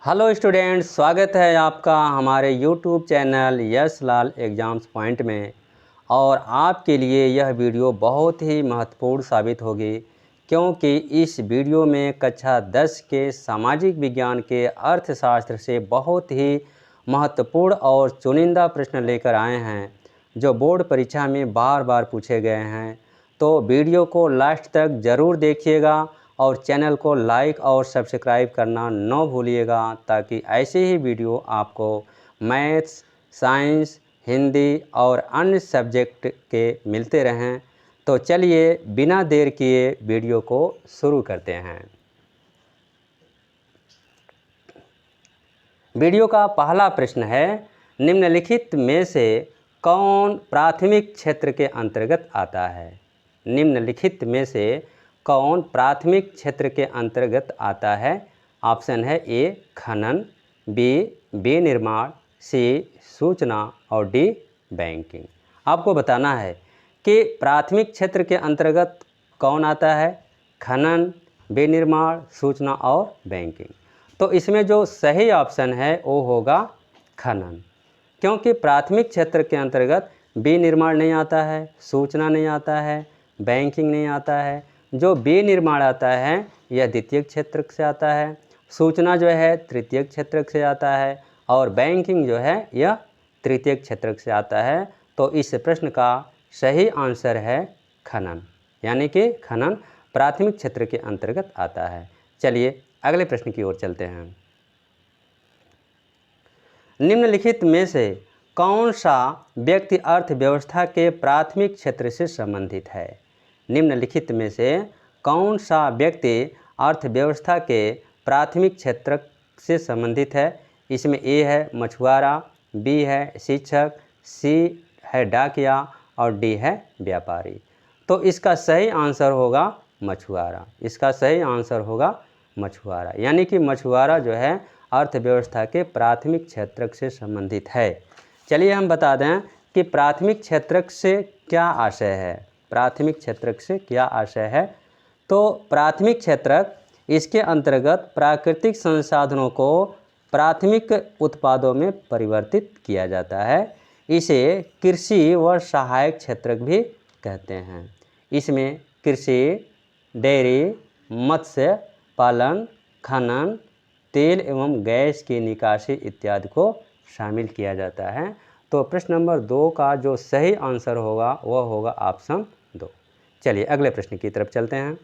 Hello students, स्वागत है आपका हमारे यूट्यूब चैनल यश लाल एग्ज़ाम्स पॉइंट में। और आपके लिए यह वीडियो बहुत ही महत्वपूर्ण साबित होगी, क्योंकि इस वीडियो में कक्षा 10 के सामाजिक विज्ञान के अर्थशास्त्र से बहुत ही महत्वपूर्ण और चुनिंदा प्रश्न लेकर आए हैं, जो बोर्ड परीक्षा में बार बार पूछे गए हैं। तो वीडियो को लास्ट तक ज़रूर देखिएगा और चैनल को लाइक और सब्सक्राइब करना न भूलिएगा, ताकि ऐसे ही वीडियो आपको मैथ्स, साइंस, हिंदी और अन्य सब्जेक्ट के मिलते रहें। तो चलिए बिना देर किए वीडियो को शुरू करते हैं। वीडियो का पहला प्रश्न है, निम्नलिखित में से कौन प्राथमिक क्षेत्र के अंतर्गत आता है? निम्नलिखित में से कौन प्राथमिक क्षेत्र के अंतर्गत आता है? ऑप्शन है ए खनन, बी विनिर्माण, सी सूचना और डी बैंकिंग। आपको बताना है कि प्राथमिक क्षेत्र के अंतर्गत कौन आता है? खनन, विनिर्माण, सूचना और बैंकिंग। तो इसमें जो सही ऑप्शन है वो होगा खनन, क्योंकि प्राथमिक क्षेत्र के अंतर्गत विनिर्माण नहीं आता है, सूचना नहीं आता है, बैंकिंग नहीं आता है। जो विनिर्माण आता है यह द्वितीय क्षेत्र से आता है, सूचना जो है तृतीय क्षेत्र से आता है और बैंकिंग जो है यह तृतीय क्षेत्र से आता है। तो इस प्रश्न का सही आंसर है खनन, यानी कि खनन प्राथमिक क्षेत्र के अंतर्गत आता है। चलिए अगले प्रश्न की ओर चलते हैं। निम्नलिखित में से कौन सा व्यक्ति अर्थव्यवस्था के प्राथमिक क्षेत्र से संबंधित है? निम्नलिखित में से कौन सा व्यक्ति अर्थव्यवस्था के प्राथमिक क्षेत्र से संबंधित है? इसमें ए है मछुआरा, बी है शिक्षक, सी है डाकिया और डी है व्यापारी। तो इसका सही आंसर होगा मछुआरा। इसका सही आंसर होगा मछुआरा, यानी कि मछुआरा जो है अर्थव्यवस्था के प्राथमिक क्षेत्र से संबंधित है। चलिए हम बता दें कि प्राथमिक क्षेत्र से क्या आशय है। प्राथमिक क्षेत्र से क्या आशय है? तो प्राथमिक क्षेत्र इसके अंतर्गत प्राकृतिक संसाधनों को प्राथमिक उत्पादों में परिवर्तित किया जाता है। इसे कृषि व सहायक क्षेत्र भी कहते हैं। इसमें कृषि, डेयरी, मत्स्य पालन, खनन, तेल एवं गैस की निकासी इत्यादि को शामिल किया जाता है। तो प्रश्न नंबर 2 का जो सही आंसर होगा वह होगा ऑप्शन 2। चलिए अगले प्रश्न की तरफ चलते हैं।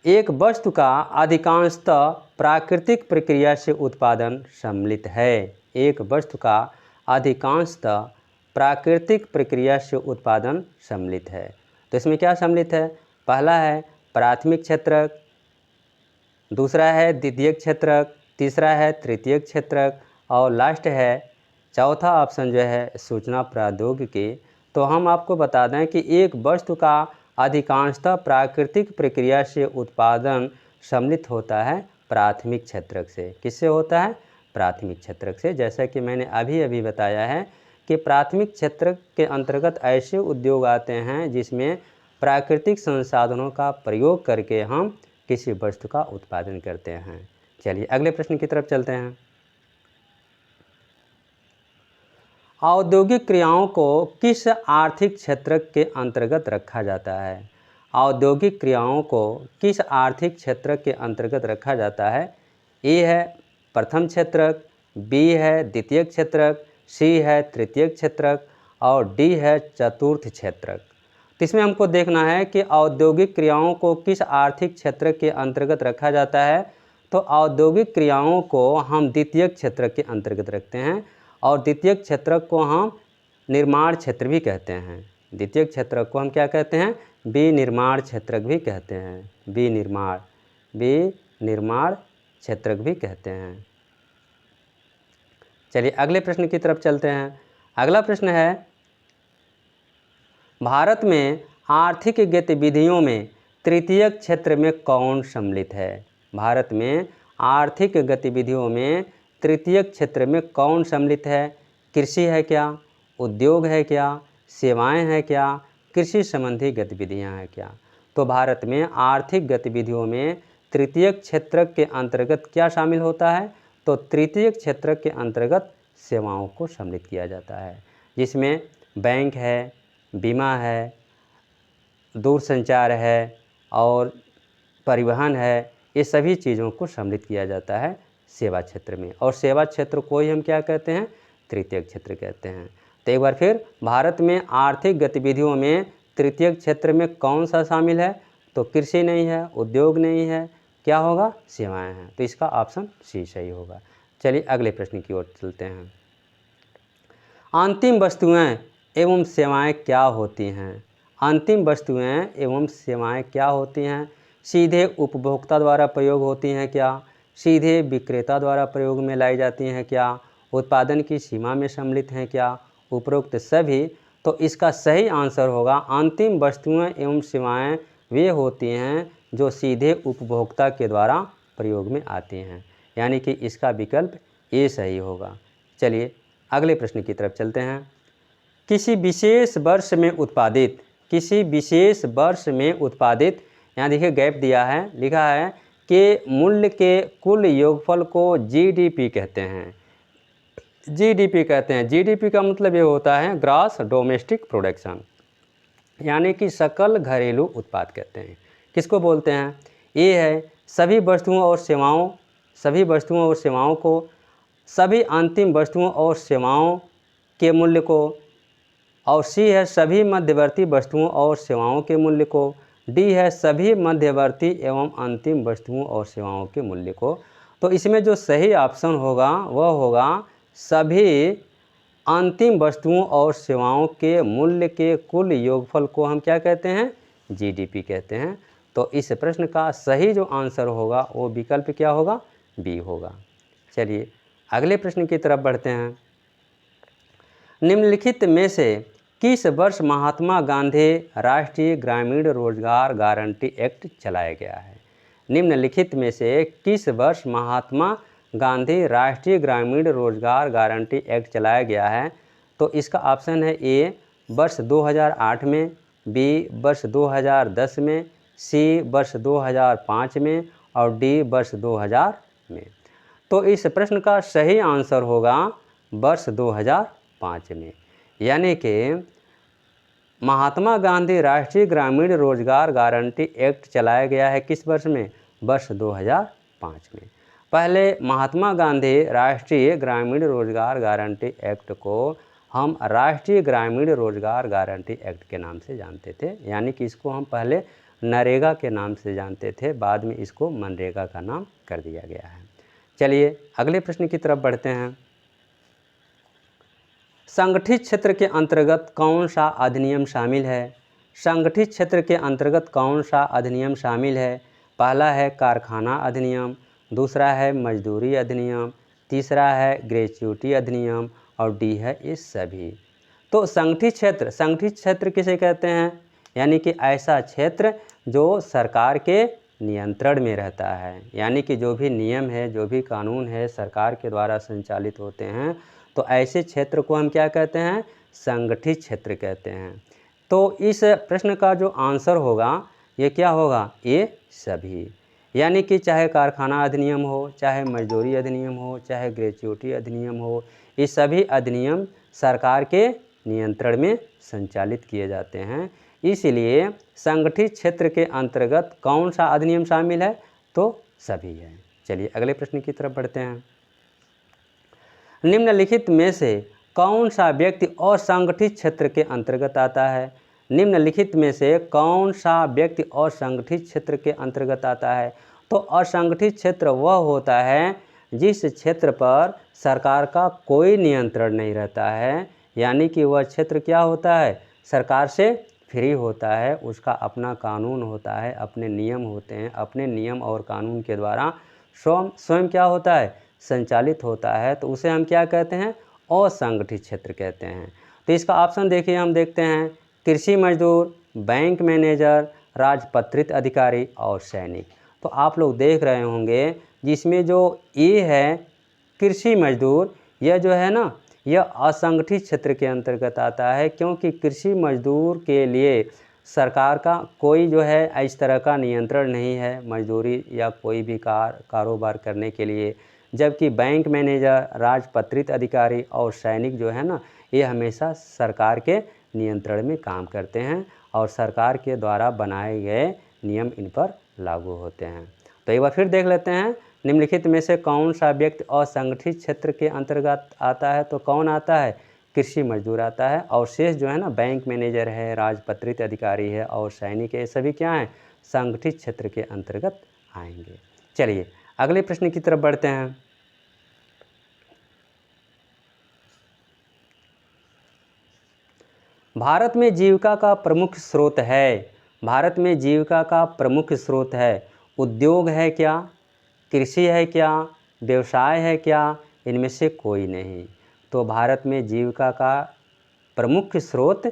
एक वस्तु का अधिकांशतः प्राकृतिक प्रक्रिया से उत्पादन सम्मिलित है। एक वस्तु का अधिकांशतः प्राकृतिक प्रक्रिया से उत्पादन सम्मिलित है। तो इसमें क्या सम्मिलित है? पहला है प्राथमिक क्षेत्रक, दूसरा है द्वितीय क्षेत्रक, तीसरा है तृतीय क्षेत्रक और लास्ट है चौथा ऑप्शन जो है सूचना प्रौद्योगिकी। तो हम आपको बता दें कि एक वस्तु का अधिकांशतः प्राकृतिक प्रक्रिया से उत्पादन सम्मिलित होता है प्राथमिक क्षेत्रक से। किससे होता है? प्राथमिक क्षेत्रक से। जैसा कि मैंने अभी बताया है कि प्राथमिक क्षेत्र के अंतर्गत ऐसे उद्योग आते हैं जिसमें प्राकृतिक संसाधनों का प्रयोग करके हम किसी वस्तु का उत्पादन करते हैं। चलिए अगले प्रश्न की तरफ चलते हैं। औद्योगिक क्रियाओं को किस आर्थिक क्षेत्र के अंतर्गत रखा जाता है? औद्योगिक क्रियाओं को किस आर्थिक क्षेत्र के अंतर्गत रखा जाता है? ए है प्रथम क्षेत्रक, बी है द्वितीय क्षेत्रक, सी है तृतीय क्षेत्रक और डी है चतुर्थ क्षेत्रक। तो इसमें हमको देखना है कि औद्योगिक क्रियाओं को किस आर्थिक क्षेत्र के अंतर्गत रखा जाता है। तो औद्योगिक क्रियाओं को हम द्वितीय क्षेत्र के अंतर्गत रखते हैं और द्वितीय क्षेत्र को हम निर्माण क्षेत्र भी कहते हैं। द्वितीय क्षेत्र को हम क्या कहते हैं? विनिर्माण क्षेत्रक भी कहते हैं। विनिर्माण क्षेत्रक भी कहते हैं। चलिए अगले प्रश्न की तरफ चलते हैं। अगला प्रश्न है, भारत में आर्थिक गतिविधियों में तृतीय क्षेत्र में कौन सम्मिलित है? भारत में आर्थिक गतिविधियों में तृतीय क्षेत्र में कौन सम्मिलित है? कृषि है क्या? उद्योग है क्या? सेवाएं हैं क्या? कृषि संबंधी गतिविधियां हैं क्या? तो भारत में आर्थिक गतिविधियों में तृतीयक क्षेत्र के अंतर्गत क्या शामिल होता है? तो तृतीयक क्षेत्र के अंतर्गत सेवाओं को सम्मिलित किया जाता है, जिसमें बैंक है, बीमा है, दूरसंचार है और परिवहन है। ये सभी चीज़ों को सम्मिलित किया जाता है सेवा क्षेत्र में, और सेवा क्षेत्र को ही हम क्या कहते हैं? तृतीयक क्षेत्र कहते हैं। तो एक बार फिर, भारत में आर्थिक गतिविधियों में तृतीयक क्षेत्र में कौन सा शामिल है? तो कृषि नहीं है, उद्योग नहीं है, क्या होगा? सेवाएं हैं। तो इसका ऑप्शन सी सही होगा। चलिए अगले प्रश्न की ओर चलते हैं। अंतिम वस्तुएं एवं सेवाएं क्या होती हैं? अंतिम वस्तुएं एवं सेवाएं क्या होती हैं? सीधे उपभोक्ता द्वारा प्रयोग होती हैं क्या? सीधे विक्रेता द्वारा प्रयोग में लाई जाती हैं क्या? उत्पादन की सीमा में सम्मिलित हैं क्या? उपरोक्त सभी। तो इसका सही आंसर होगा अंतिम वस्तुएं एवं सेवाएं वे होती हैं जो सीधे उपभोक्ता के द्वारा प्रयोग में आती हैं, यानी कि इसका विकल्प ए सही होगा। चलिए अगले प्रश्न की तरफ चलते हैं। किसी विशेष वर्ष में उत्पादित, किसी विशेष वर्ष में उत्पादित, यहाँ देखिए गैप दिया है, लिखा है कि मूल्य के कुल योगफल को जीडीपी कहते हैं। जीडीपी कहते हैं। जीडीपी का मतलब ये होता है ग्रॉस डोमेस्टिक प्रोडक्शन, यानी कि सकल घरेलू उत्पाद कहते हैं। किसको बोलते हैं? ये है सभी वस्तुओं और सेवाओं, सभी वस्तुओं और सेवाओं को, सभी अंतिम वस्तुओं और सेवाओं के मूल्य को, और सी है सभी मध्यवर्ती वस्तुओं और सेवाओं के मूल्य को, डी है सभी मध्यवर्ती एवं अंतिम वस्तुओं और सेवाओं के मूल्य को। तो इसमें जो सही ऑप्शन होगा वह होगा सभी अंतिम वस्तुओं और सेवाओं के मूल्य के कुल योगफल को हम क्या कहते हैं? जीडीपी कहते हैं। तो इस प्रश्न का सही जो आंसर होगा वो विकल्प क्या होगा? बी होगा। चलिए अगले प्रश्न की तरफ बढ़ते हैं। निम्नलिखित में से किस वर्ष महात्मा गांधी राष्ट्रीय ग्रामीण रोजगार गारंटी एक्ट चलाया गया है? निम्नलिखित में से किस वर्ष महात्मा गांधी राष्ट्रीय ग्रामीण रोजगार गारंटी एक्ट चलाया गया है? तो इसका ऑप्शन है ए वर्ष 2008 में, बी वर्ष 2010 में, सी वर्ष 2005 में और डी वर्ष 2000 में। तो इस प्रश्न का सही आंसर होगा वर्ष 2005 में, यानी कि महात्मा गांधी राष्ट्रीय ग्रामीण रोजगार गारंटी एक्ट चलाया गया है किस वर्ष में? वर्ष 2005 में। पहले महात्मा गांधी राष्ट्रीय ग्रामीण रोजगार गारंटी एक्ट को हम राष्ट्रीय ग्रामीण रोजगार गारंटी एक्ट के नाम से जानते थे, यानी कि इसको हम पहले नरेगा के नाम से जानते थे, बाद में इसको मनरेगा का नाम कर दिया गया है। चलिए अगले प्रश्न की तरफ बढ़ते हैं। संगठित क्षेत्र के अंतर्गत कौन सा अधिनियम शामिल है? संगठित क्षेत्र के अंतर्गत कौन सा अधिनियम शामिल है? पहला है कारखाना अधिनियम, दूसरा है मजदूरी अधिनियम, तीसरा है ग्रेच्युटी अधिनियम और डी है ये सभी। तो संगठित क्षेत्र किसे कहते हैं? यानी कि ऐसा क्षेत्र जो सरकार के नियंत्रण में रहता है, यानी कि जो भी नियम है, जो भी कानून है सरकार के द्वारा संचालित होते हैं, तो ऐसे क्षेत्र को हम क्या कहते हैं? संगठित क्षेत्र कहते हैं। तो इस प्रश्न का जो आंसर होगा ये क्या होगा? ये सभी, यानी कि चाहे कारखाना अधिनियम हो, चाहे मजदूरी अधिनियम हो, चाहे ग्रेच्युटी अधिनियम हो, ये सभी अधिनियम सरकार के नियंत्रण में संचालित किए जाते हैं। इसलिए संगठित क्षेत्र के अंतर्गत कौन सा अधिनियम शामिल है? तो सभी है। चलिए अगले प्रश्न की तरफ बढ़ते हैं। निम्नलिखित में से कौन सा व्यक्ति असंगठित क्षेत्र के अंतर्गत आता है? निम्नलिखित में से कौन सा व्यक्ति असंगठित क्षेत्र के अंतर्गत आता है? तो असंगठित क्षेत्र वह होता है जिस क्षेत्र पर सरकार का कोई नियंत्रण नहीं रहता है, यानी कि वह क्षेत्र क्या होता है? सरकार से फ्री होता है, उसका अपना कानून होता है, अपने नियम होते हैं, अपने नियम और कानून के द्वारा स्वयं क्या होता है? संचालित होता है। तो उसे हम क्या कहते हैं? असंगठित क्षेत्र कहते हैं। तो इसका ऑप्शन देखिए, हम देखते हैं कृषि मजदूर, बैंक मैनेजर, राजपत्रित अधिकारी और सैनिक। तो आप लोग देख रहे होंगे जिसमें जो ए है कृषि मजदूर, यह जो है ना यह असंगठित क्षेत्र के अंतर्गत आता है, क्योंकि कृषि मजदूर के लिए सरकार का कोई जो है इस तरह का नियंत्रण नहीं है मजदूरी या कोई भी कारोबार करने के लिए, जबकि बैंक मैनेजर, राजपत्रित अधिकारी और सैनिक जो है ना, ये हमेशा सरकार के नियंत्रण में काम करते हैं और सरकार के द्वारा बनाए गए नियम इन पर लागू होते हैं। तो एक बार फिर देख लेते हैं, निम्नलिखित में से कौन सा व्यक्ति असंगठित क्षेत्र के अंतर्गत आता है? तो कौन आता है? कृषि मजदूर आता है। और शेष जो है ना, बैंक मैनेजर है, राजपत्रित अधिकारी है और सैनिक है, सभी क्या हैं? संगठित क्षेत्र के अंतर्गत आएंगे। चलिए अगले प्रश्न की तरफ बढ़ते हैं। भारत में जीविका का प्रमुख स्रोत है, भारत में जीविका का प्रमुख स्रोत है, उद्योग है क्या, कृषि है क्या, व्यवसाय है क्या, इनमें से कोई नहीं। तो भारत में जीविका का प्रमुख स्रोत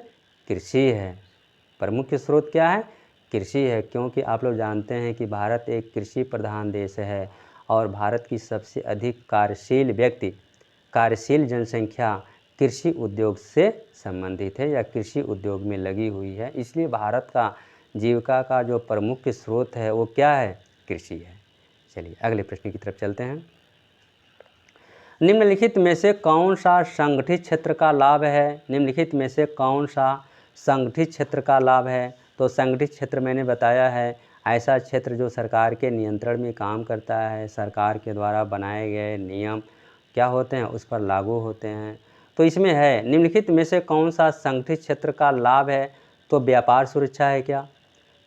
कृषि है। प्रमुख स्रोत क्या है? कृषि है, क्योंकि आप लोग जानते हैं कि भारत एक कृषि प्रधान देश है और भारत की सबसे अधिक कार्यशील जनसंख्या कृषि उद्योग से संबंधित है या कृषि उद्योग में लगी हुई है। इसलिए भारत का जीविका का जो प्रमुख स्रोत है वो क्या है? कृषि है। चलिए अगले प्रश्न की तरफ चलते हैं। निम्नलिखित में से कौन सा संगठित क्षेत्र का लाभ है? निम्नलिखित में से कौन सा संगठित क्षेत्र का लाभ है? तो संगठित क्षेत्र मैंने बताया है, ऐसा क्षेत्र जो सरकार के नियंत्रण में काम करता है, सरकार के द्वारा बनाए गए नियम क्या होते हैं उस पर लागू होते हैं। तो इसमें है, निम्नलिखित में से कौन सा संगठित क्षेत्र का लाभ है? तो व्यापार सुरक्षा है क्या,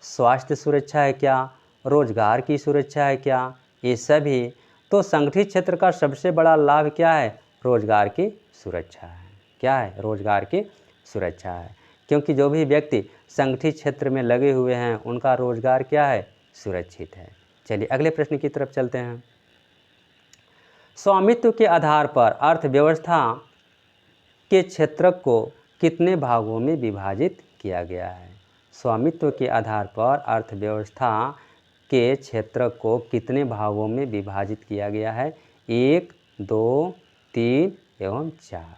स्वास्थ्य सुरक्षा है क्या, रोजगार की सुरक्षा है क्या, ये सभी। तो संगठित क्षेत्र का सबसे बड़ा लाभ क्या है? रोजगार की सुरक्षा है। क्या है? रोजगार की सुरक्षा है, क्योंकि जो भी व्यक्ति संगठित क्षेत्र में लगे हुए हैं उनका रोजगार क्या है? सुरक्षित है। चलिए अगले प्रश्न की तरफ चलते हैं। स्वामित्व के आधार पर अर्थव्यवस्था के क्षेत्र को कितने भागों में विभाजित किया गया है? स्वामित्व के आधार पर अर्थव्यवस्था के क्षेत्र को कितने भागों में विभाजित किया गया है? 1, 2, 3 एवं 4।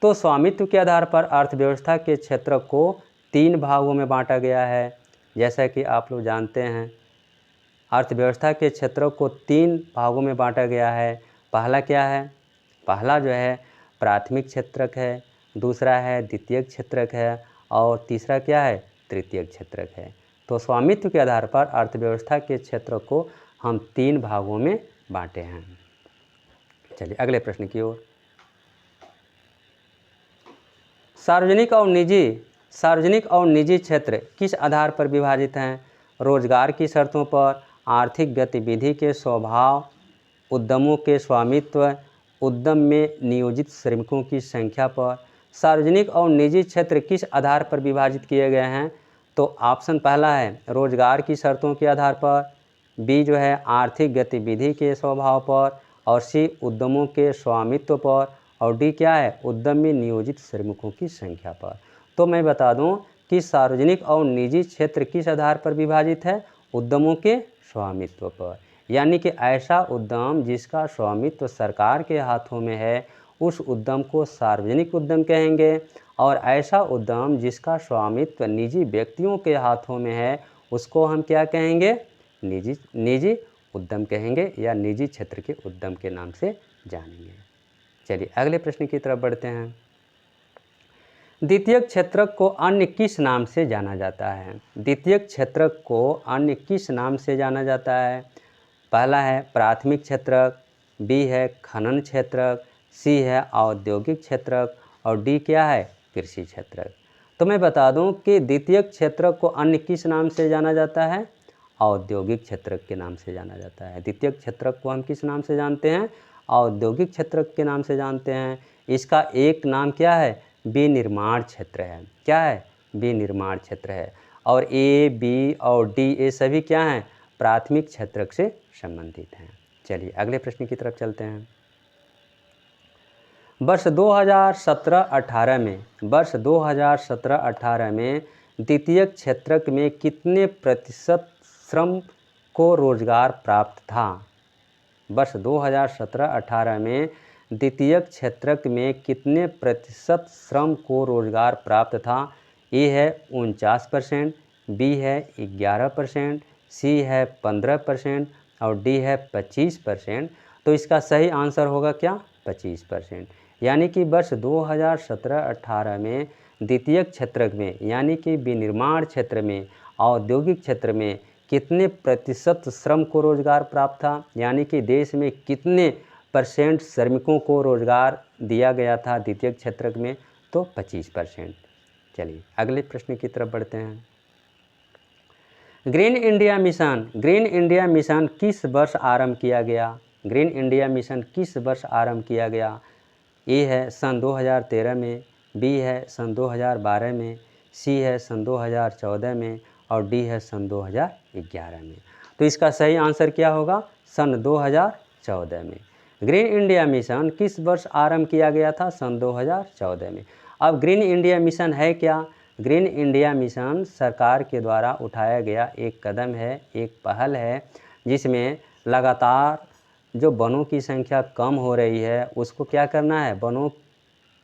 तो स्वामित्व के आधार पर अर्थव्यवस्था के क्षेत्र को 3 भागों में बांटा गया है। जैसा कि आप लोग जानते हैं, अर्थव्यवस्था के क्षेत्र को 3 भागों में बांटा गया है। पहला क्या है? पहला जो है प्राथमिक क्षेत्रक है, दूसरा है द्वितीयक क्षेत्रक है और तीसरा क्या है? तृतीयक क्षेत्रक है। तो स्वामित्व के आधार पर अर्थव्यवस्था के क्षेत्र को हम 3 भागों में बांटे हैं। चलिए अगले प्रश्न की ओर। सार्वजनिक और निजी क्षेत्र किस आधार पर विभाजित हैं? रोजगार की शर्तों पर, आर्थिक गतिविधि के स्वभाव, उद्यमों के स्वामित्व, उद्यम में नियोजित श्रमिकों की संख्या पर। सार्वजनिक और निजी क्षेत्र किस आधार पर विभाजित किए गए हैं? तो ऑप्शन पहला है रोजगार की शर्तों के आधार पर, बी जो है आर्थिक गतिविधि के स्वभाव पर, और सी उद्यमों के स्वामित्व पर, और डी क्या है? उद्यम में नियोजित श्रमिकों की संख्या पर। तो मैं बता दूं कि सार्वजनिक और निजी क्षेत्र किस आधार पर विभाजित है? उद्यमों के स्वामित्व पर। यानी कि ऐसा उद्यम जिसका स्वामित्व सरकार के हाथों में है उस उद्यम को सार्वजनिक उद्यम कहेंगे, और ऐसा उद्यम जिसका स्वामित्व निजी व्यक्तियों के हाथों में है उसको हम क्या कहेंगे? निजी उद्यम कहेंगे या निजी क्षेत्र के उद्यम के नाम से जानेंगे। चलिए अगले प्रश्न की तरफ बढ़ते हैं। द्वितीयक क्षेत्रक को अन्य किस नाम से जाना जाता है? द्वितीयक क्षेत्रक को अन्य किस नाम से जाना जाता है? पहला है प्राथमिक क्षेत्रक, बी है खनन क्षेत्रक, सी है औद्योगिक क्षेत्रक, और डी क्या है? कृषि क्षेत्रक। तो मैं बता दूं कि द्वितीयक क्षेत्रक को अन्य किस नाम से जाना जाता है? औद्योगिक क्षेत्रक के नाम से जाना जाता है। द्वितीयक क्षेत्रक को हम किस नाम से जानते हैं? औद्योगिक क्षेत्रक के नाम से जानते हैं। इसका एक नाम क्या है? विनिर्माण क्षेत्र है। क्या है? विनिर्माण क्षेत्र है। और ए, बी और डी ये सभी क्या हैं? प्राथमिक क्षेत्रक से संबंधित हैं। चलिए अगले प्रश्न की तरफ चलते हैं। वर्ष 2017-18 में द्वितीयक क्षेत्रक में कितने प्रतिशत श्रम को रोजगार प्राप्त था? वर्ष 2017-18 में द्वितीयक क्षेत्रक में कितने प्रतिशत श्रम को रोजगार प्राप्त था? ए है 49%, बी है 11%, सी है 15% और डी है 25%। तो इसका सही आंसर होगा क्या? 25%। यानी कि वर्ष 2017-18 में द्वितीयक क्षेत्र में यानी कि विनिर्माण क्षेत्र में, औद्योगिक क्षेत्र में कितने प्रतिशत श्रम को रोजगार प्राप्त था, यानी कि देश में कितने % श्रमिकों को रोजगार दिया गया था द्वितीयक क्षेत्र में? तो 25%। चलिए अगले प्रश्न की तरफ बढ़ते हैं। ग्रीन इंडिया मिशन किस वर्ष आरंभ किया गया? ग्रीन इंडिया मिशन किस वर्ष आरंभ किया गया? ए है सन 2013 में, बी है सन 2012 में, सी है सन 2014 में और डी है सन 2011 में। तो इसका सही आंसर क्या होगा? सन 2014 में। ग्रीन इंडिया मिशन किस वर्ष आरंभ किया गया था? सन 2014 में। अब ग्रीन इंडिया मिशन है क्या? ग्रीन इंडिया मिशन सरकार के द्वारा उठाया गया एक कदम है, एक पहल है, जिसमें लगातार जो वनों की संख्या कम हो रही है उसको क्या करना है? वनों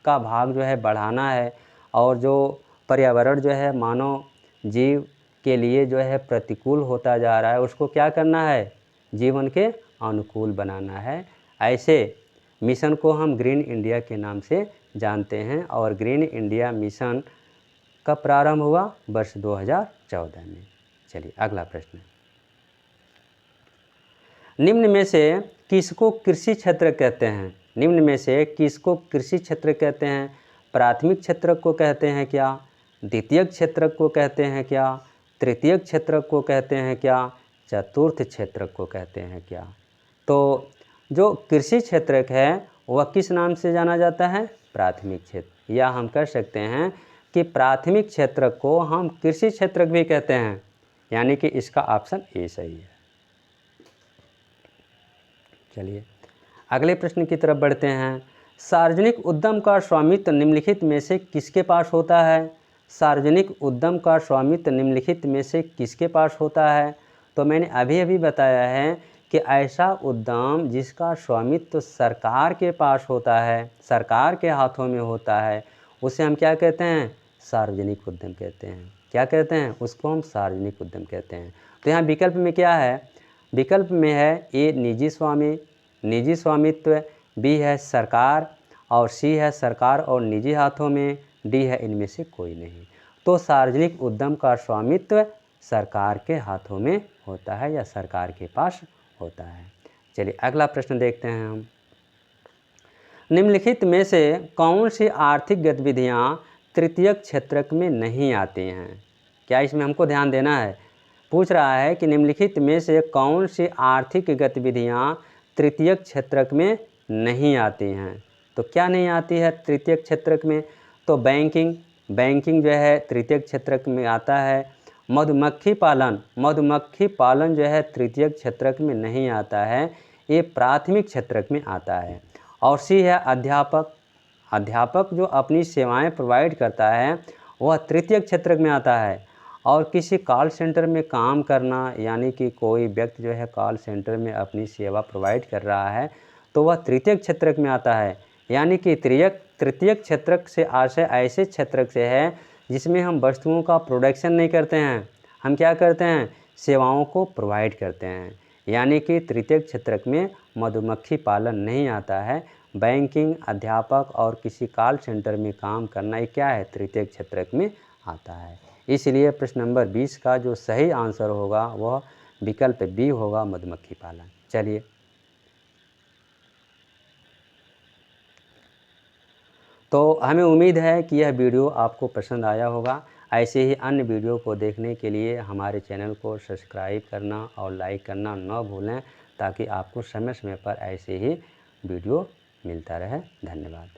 का भाग जो है बढ़ाना है और जो पर्यावरण जो है मानव जीव के लिए जो है प्रतिकूल होता जा रहा है उसको क्या करना है? जीवन के अनुकूल बनाना है। ऐसे मिशन को हम ग्रीन इंडिया के नाम से जानते हैं और ग्रीन इंडिया मिशन कब प्रारंभ हुआ? वर्ष 2014 में। चलिए अगला प्रश्न। निम्न में से किसको कृषि क्षेत्र कहते हैं? निम्न में से किसको कृषि क्षेत्र कहते हैं? प्राथमिक क्षेत्र को कहते हैं क्या? द्वितीयक क्षेत्र को कहते हैं क्या? तृतीयक क्षेत्र को कहते हैं क्या? चतुर्थ क्षेत्र को कहते हैं क्या? तो जो कृषि क्षेत्र है वह किस नाम से जाना जाता है? प्राथमिक क्षेत्र। या हम कह सकते हैं कि प्राथमिक क्षेत्र को हम कृषि क्षेत्र भी कहते हैं, यानी कि इसका ऑप्शन ए सही है। चलिए अगले प्रश्न की तरफ बढ़ते हैं। सार्वजनिक उद्यम का स्वामित्व निम्नलिखित में से किसके पास होता है? सार्वजनिक उद्यम का स्वामित्व निम्नलिखित में से किसके पास होता है? तो मैंने अभी अभी बताया है कि ऐसा उद्यम जिसका स्वामित्व सरकार के पास होता है, सरकार के हाथों में होता है, उसे हम क्या कहते हैं? सार्वजनिक उद्यम कहते हैं। क्या कहते हैं? उसको हम सार्वजनिक उद्यम कहते हैं। तो यहाँ विकल्प में क्या है? विकल्प में है ए निजी स्वामित्व, बी है सरकार और सी है सरकार और निजी हाथों में, डी है इनमें से कोई नहीं। तो सार्वजनिक उद्यम का स्वामित्व सरकार के हाथों में होता है या सरकार के पास होता है। चलिए अगला प्रश्न देखते हैं हम। निम्नलिखित में से कौन सी आर्थिक गतिविधियां तृतीयक क्षेत्र में नहीं आती हैं? क्या इसमें हमको ध्यान देना है? पूछ रहा है कि निम्नलिखित में से कौन सी आर्थिक गतिविधियां तृतीयक क्षेत्र में नहीं आती हैं? तो क्या नहीं आती है तृतीयक क्षेत्र में? तो बैंकिंग जो है तृतीयक क्षेत्र में आता है। मधुमक्खी पालन जो है तृतीयक क्षेत्र में नहीं आता है, ये प्राथमिक क्षेत्र में आता है। और सी है अध्यापक जो अपनी सेवाएं प्रोवाइड करता है वह तृतीयक क्षेत्र में आता है। और किसी कॉल सेंटर में काम करना, यानी कि कोई व्यक्ति जो है कॉल सेंटर में अपनी सेवा प्रोवाइड कर रहा है तो वह तृतीयक क्षेत्र में आता है। यानी कि तृतीयक क्षेत्र से आशय ऐसे क्षेत्र से है जिसमें हम वस्तुओं का प्रोडक्शन नहीं करते हैं, हम क्या करते हैं? सेवाओं को प्रोवाइड करते हैं। यानी कि तृतीयक क्षेत्र में मधुमक्खी पालन नहीं आता है। बैंकिंग, अध्यापक और किसी कॉल सेंटर में काम करना ये क्या है? तृतीयक क्षेत्र में आता है। इसलिए प्रश्न नंबर 20 का जो सही आंसर होगा वह विकल्प बी होगा, मधुमक्खी पालन। चलिए तो हमें उम्मीद है कि यह वीडियो आपको पसंद आया होगा। ऐसे ही अन्य वीडियो को देखने के लिए हमारे चैनल को सब्सक्राइब करना और लाइक करना न भूलें, ताकि आपको समय समय पर ऐसे ही वीडियो मिलता रहे। धन्यवाद।